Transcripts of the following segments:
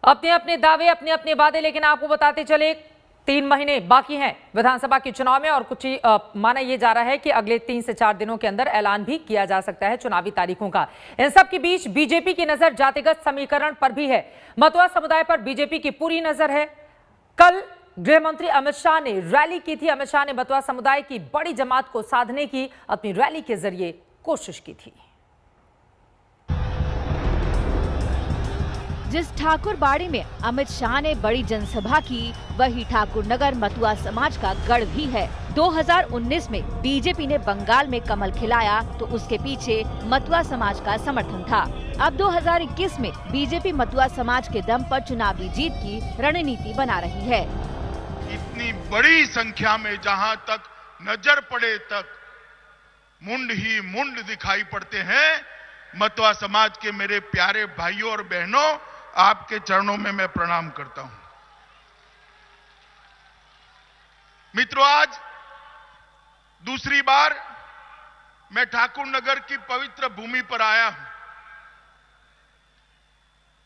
अपने अपने दावे, अपने अपने वादे, लेकिन आपको बताते चले 3 महीने बाकी हैं विधानसभा के चुनाव में और कुछ माना यह जा रहा है कि अगले 3 से 4 दिनों के अंदर ऐलान भी किया जा सकता है चुनावी तारीखों का। इन सब के बीच बीजेपी की नजर जातिगत समीकरण पर भी है। मतुआ समुदाय पर बीजेपी की पूरी नजर है। कल गृह मंत्री अमित शाह ने रैली की थी। अमित शाह ने मतुआ समुदाय की बड़ी जमात को साधने की अपनी रैली के जरिए कोशिश की थी। जिस ठाकुर बाड़ी में अमित शाह ने बड़ी जनसभा की, वही ठाकुर नगर मतुआ समाज का गढ़ भी है। 2019 में बीजेपी ने बंगाल में कमल खिलाया तो उसके पीछे मतुआ समाज का समर्थन था। अब 2021 में बीजेपी मतुआ समाज के दम पर चुनावी जीत की रणनीति बना रही है। इतनी बड़ी संख्या में जहां तक नजर पड़े तक मुंड ही मुंड दिखाई पड़ते हैं। मतुआ समाज के मेरे प्यारे भाइयों और बहनों, आपके चरणों में मैं प्रणाम करता हूं। मित्रों, आज दूसरी बार मैं ठाकुर नगर की पवित्र भूमि पर आया हूं।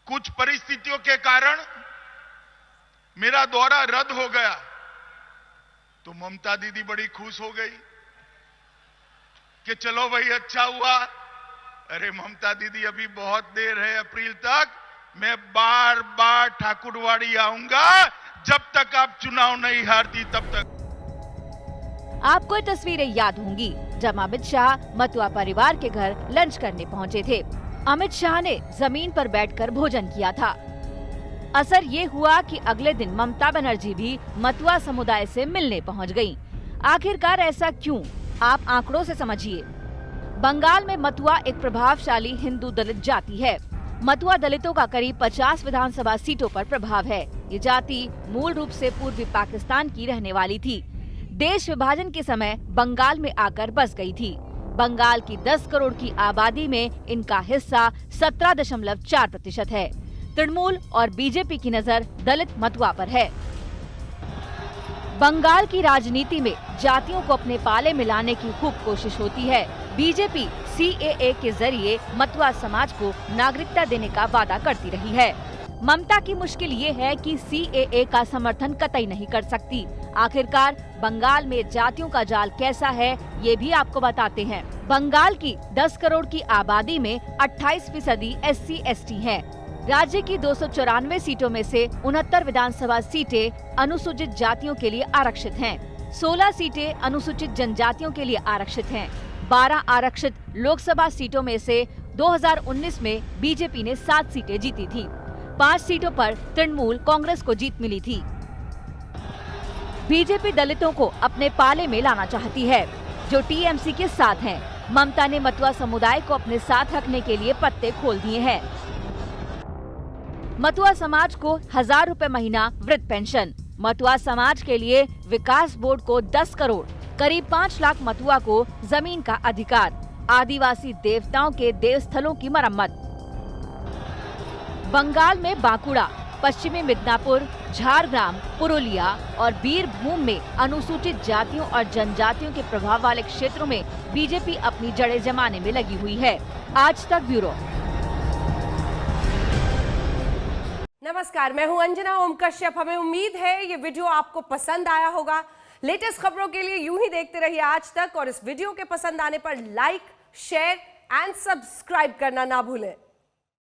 कुछ परिस्थितियों के कारण मेरा दौरा रद्द हो गया तो ममता दीदी बड़ी खुश हो गई कि चलो भाई अच्छा हुआ। अरे ममता दीदी, अभी बहुत देर है, अप्रैल तक मैं बार बार ठाकुरवाड़ी आऊंगा, जब तक आप चुनाव नहीं हारती तब तक। आपको ये तस्वीरें याद होंगी जब अमित शाह मतुआ परिवार के घर लंच करने पहुंचे थे। अमित शाह ने जमीन पर बैठकर भोजन किया था। असर ये हुआ कि अगले दिन ममता बनर्जी भी मतुआ समुदाय से मिलने पहुंच गयीं। आखिरकार ऐसा क्यों, आप आंकड़ों से समझिए। बंगाल में मतुआ एक प्रभावशाली हिंदू दलित जाति है। मतुआ दलितों का करीब 50 विधानसभा सीटों पर प्रभाव है। ये जाति मूल रूप से पूर्वी पाकिस्तान की रहने वाली थी। देश विभाजन के समय बंगाल में आकर बस गई थी। बंगाल की 10 करोड़ की आबादी में इनका हिस्सा 17.4% है। तृणमूल और बीजेपी की नजर दलित मतुआ पर है। बंगाल की राजनीति में जातियों को अपने पाले में लाने की खूब कोशिश होती है। बीजेपी CAA के जरिए मतुआ समाज को नागरिकता देने का वादा करती रही है। ममता की मुश्किल ये है कि CAA का समर्थन कतई नहीं कर सकती। आखिरकार बंगाल में जातियों का जाल कैसा है, ये भी आपको बताते हैं। बंगाल की 10 करोड़ की आबादी में 28% SC/ST हैं। राज्य की 294 सीटों में से 69 विधानसभा सीटें अनुसूचित जातियों के लिए आरक्षित हैं। 16 सीटें अनुसूचित जनजातियों के लिए आरक्षित हैं। 12 आरक्षित लोकसभा सीटों में से 2019 में बीजेपी ने 7 सीटें जीती थी। 5 सीटों पर तृणमूल कांग्रेस को जीत मिली थी। बीजेपी दलितों को अपने पाले में लाना चाहती है, जो TMC के साथ हैं। ममता ने मतुआ समुदाय को अपने साथ रखने के लिए पत्ते खोल दिए हैं। मतुआ समाज को 1000 रुपए महीना वृद्ध पेंशन। मतुआ समाज के लिए विकास बोर्ड को 10 करोड़, करीब 5 लाख मतुआ को जमीन का अधिकार, आदिवासी देवताओं के देवस्थलों की मरम्मत। बंगाल में बांकुड़ा, पश्चिमी मिदनापुर, झारग्राम, पुरुलिया और बीरभूम में अनुसूचित जातियों और जनजातियों के प्रभाव वाले क्षेत्रों में बीजेपी अपनी जड़ें जमाने में लगी हुई है। आज तक ब्यूरो। नमस्कार, मैं हूं अंजना ओम कश्यप। हमें उम्मीद है ये वीडियो आपको पसंद आया होगा। लेटेस्ट खबरों के लिए यूं ही देखते रहिए आज तक और इस वीडियो के पसंद आने पर लाइक, शेयर एंड सब्सक्राइब करना ना भूलें।